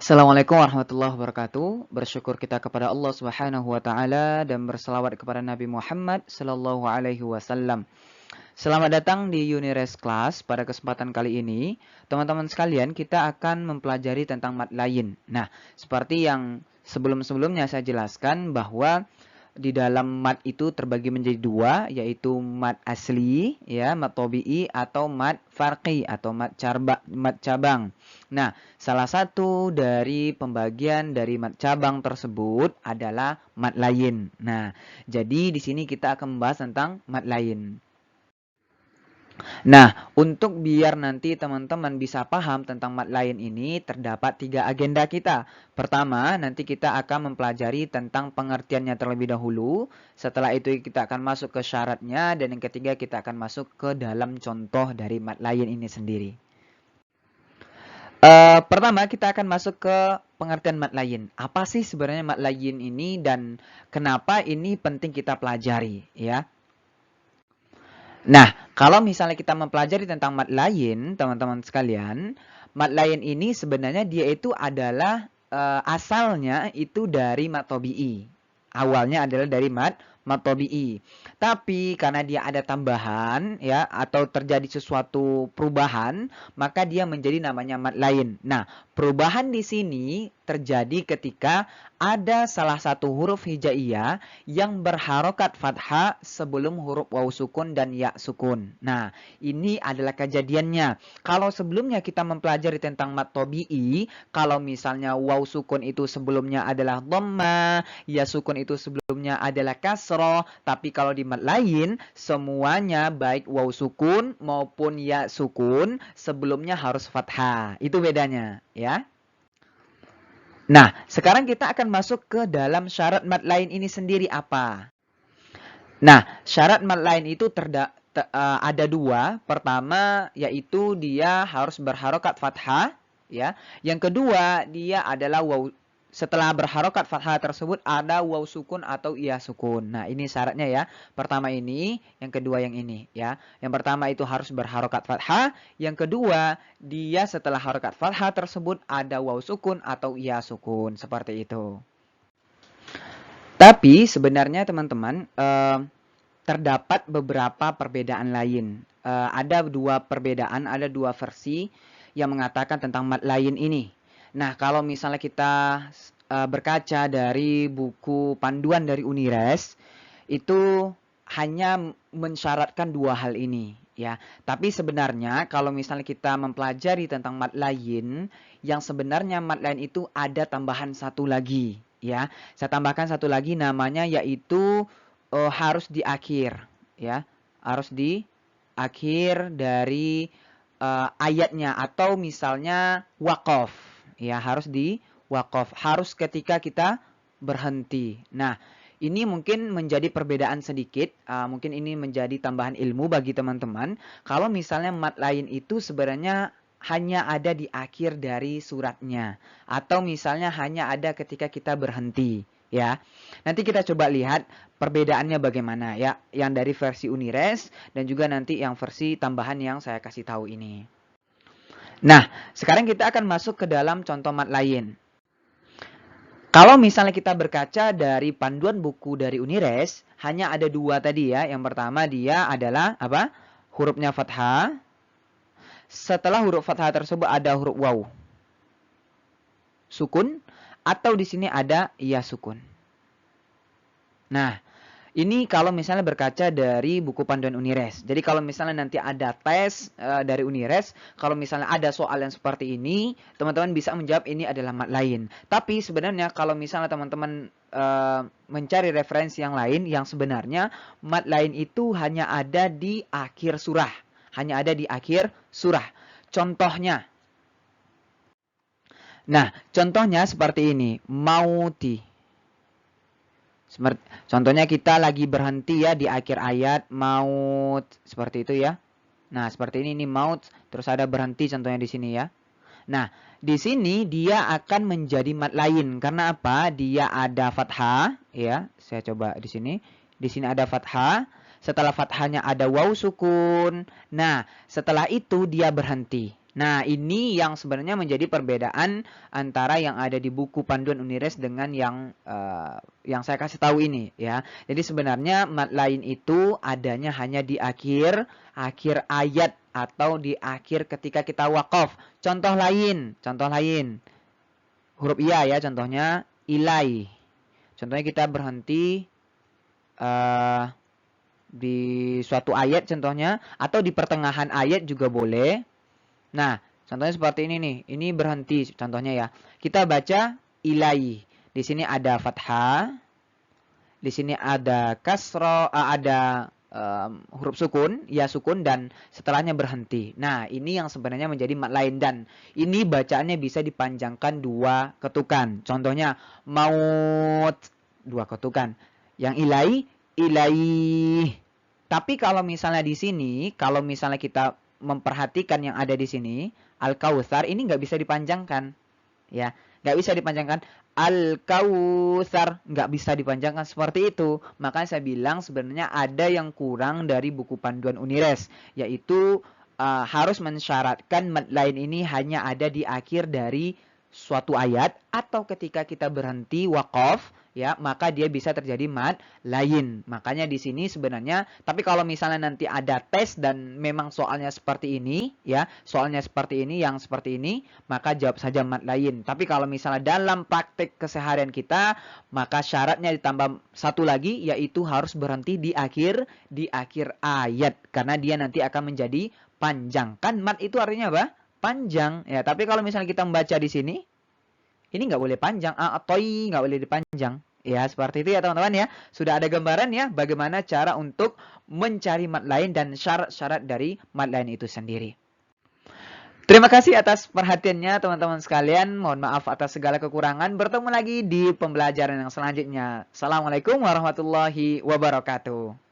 Assalamualaikum warahmatullahi wabarakatuh. Bersyukur kita kepada Allah Subhanahu wa taala dan berselawat kepada Nabi Muhammad sallallahu alaihi wasallam. Selamat datang di Unires Class. Pada kesempatan kali ini, teman-teman sekalian, kita akan mempelajari tentang mat lain. Nah, seperti yang sebelum-sebelumnya saya jelaskan bahwa di dalam mat itu terbagi menjadi dua, yaitu mat asli, ya, mat tabi'i atau mat farqi atau mat cabang. Nah, salah satu dari pembagian dari mat cabang tersebut adalah mat lain. Nah, jadi di sini kita akan membahas tentang mat lain. Nah, untuk biar nanti teman-teman bisa paham tentang mat lain ini, terdapat 3 agenda kita. Pertama, nanti kita akan mempelajari tentang pengertiannya terlebih dahulu. Setelah itu kita akan masuk ke syaratnya. Dan yang ketiga, kita akan masuk ke dalam contoh dari mat lain ini sendiri. Pertama, kita akan masuk ke pengertian mat lain. Apa sih sebenarnya mat lain ini dan kenapa ini penting kita pelajari, ya? Nah, kalau misalnya kita mempelajari tentang mat lain, teman-teman sekalian, mat lain ini sebenarnya dia itu adalah asalnya itu dari mat tabi'i. Awalnya adalah dari mat tabi'i. Tapi karena dia ada tambahan ya atau terjadi sesuatu perubahan, maka dia menjadi namanya mat lain. Nah, perubahan di sini terjadi ketika ada salah satu huruf hijaiyah yang berharokat fathah sebelum huruf waw sukun dan ya sukun. Nah, ini adalah kejadiannya. Kalau sebelumnya kita mempelajari tentang mat tabi'i, kalau misalnya waw sukun itu sebelumnya adalah dhamma, ya sukun itu sebelumnya adalah kasroh, tapi kalau di mat lain, semuanya baik waw sukun maupun ya sukun sebelumnya harus fathah. Itu bedanya, ya. Nah, sekarang kita akan masuk ke dalam syarat mat lain ini sendiri apa? Nah, syarat mat lain itu ada dua. Pertama, yaitu dia harus berharokat fathah, ya. Yang kedua, dia adalah waw. Setelah berharokat fathah tersebut ada waw sukun atau iya sukun. Nah, ini syaratnya ya. Pertama ini, yang kedua yang ini ya. Yang pertama itu harus berharokat fathah, yang kedua dia setelah harokat fathah tersebut ada waw sukun atau iya sukun, seperti itu. Tapi sebenarnya teman-teman terdapat beberapa perbedaan lain. Ada dua perbedaan, ada dua versi yang mengatakan tentang mat lain ini. Nah, kalau misalnya kita berkaca dari buku panduan dari Unires, itu hanya mensyaratkan dua hal ini, ya. Tapi sebenarnya kalau misalnya kita mempelajari tentang mat lain, yang sebenarnya mat lain itu ada tambahan satu lagi, ya. Saya tambahkan satu lagi namanya yaitu harus di akhir, ya. Harus di akhir dari ayatnya atau misalnya waqaf, ya, harus di waqaf, harus ketika kita berhenti. Nah, ini mungkin menjadi perbedaan sedikit, mungkin ini menjadi tambahan ilmu bagi teman-teman. Kalau misalnya mat lain itu sebenarnya hanya ada di akhir dari suratnya atau misalnya hanya ada ketika kita berhenti, ya. Nanti kita coba lihat perbedaannya bagaimana ya, yang dari versi Unires dan juga nanti yang versi tambahan yang saya kasih tahu ini. Nah, sekarang kita akan masuk ke dalam contoh mat lain. Kalau misalnya kita berkaca dari panduan buku dari Unires, hanya ada dua tadi ya. Yang pertama dia adalah apa? Hurufnya fathah. Setelah huruf fathah tersebut ada huruf waw sukun atau di sini ada ya sukun. Nah, ini kalau misalnya berkaca dari buku panduan Unires. Jadi kalau misalnya nanti ada tes dari Unires, kalau misalnya ada soal yang seperti ini, teman-teman bisa menjawab ini adalah mat lain. Tapi sebenarnya kalau misalnya teman-teman mencari referensi yang lain, yang sebenarnya mat lain itu hanya ada di akhir surah. Hanya ada di akhir surah. Contohnya. Nah, contohnya seperti ini. Mauti. Contohnya kita lagi berhenti ya di akhir ayat maut seperti itu ya. Nah, seperti ini maut terus ada berhenti contohnya di sini ya. Nah, di sini dia akan menjadi mat lain karena apa? Dia ada fathah ya. Saya coba di sini. Di sini ada fathah. Setelah fathahnya ada waw sukun. Nah, setelah itu dia berhenti. Nah, ini yang sebenarnya menjadi perbedaan antara yang ada di buku panduan Unires dengan yang saya kasih tahu ini ya. Jadi sebenarnya mat lain itu adanya hanya di akhir ayat atau di akhir ketika kita wakaf. Contoh lain. Huruf iya ya contohnya ilai. Contohnya kita berhenti di suatu ayat contohnya atau di pertengahan ayat juga boleh. Nah, contohnya seperti ini nih. Ini berhenti contohnya ya. Kita baca ilai. Di sini ada fathah. Di sini ada kasro, ada huruf sukun, ya sukun dan setelahnya berhenti. Nah, ini yang sebenarnya menjadi mat lain dan ini bacaannya bisa dipanjangkan 2 ketukan. Contohnya maut 2 ketukan. Yang ilai. Tapi kalau misalnya di sini, kalau misalnya kita memperhatikan yang ada di sini, Al-Kautsar ini nggak bisa dipanjangkan. Ya, nggak bisa dipanjangkan. Al-Kautsar nggak bisa dipanjangkan seperti itu. Makanya saya bilang sebenarnya ada yang kurang dari buku panduan Unires, yaitu harus mensyaratkan mat lain ini hanya ada di akhir dari suatu ayat atau ketika kita berhenti wakaf ya maka dia bisa terjadi mat lain. Makanya di sini sebenarnya tapi kalau misalnya nanti ada tes dan memang soalnya seperti ini ya, soalnya seperti ini yang seperti ini, maka jawab saja mat lain. Tapi kalau misalnya dalam praktek keseharian kita, maka syaratnya ditambah satu lagi yaitu harus berhenti di akhir ayat karena dia nanti akan menjadi panjang. Kan mat itu artinya apa? Panjang ya. Tapi kalau misalnya kita membaca di sini ini nggak boleh panjang, atoi nggak boleh dipanjang. Ya, seperti itu ya teman-teman ya. Sudah ada gambaran ya bagaimana cara untuk mencari mat lain dan syarat-syarat dari mat lain itu sendiri. Terima kasih atas perhatiannya teman-teman sekalian. Mohon maaf atas segala kekurangan. Bertemu lagi di pembelajaran yang selanjutnya. Assalamualaikum warahmatullahi wabarakatuh.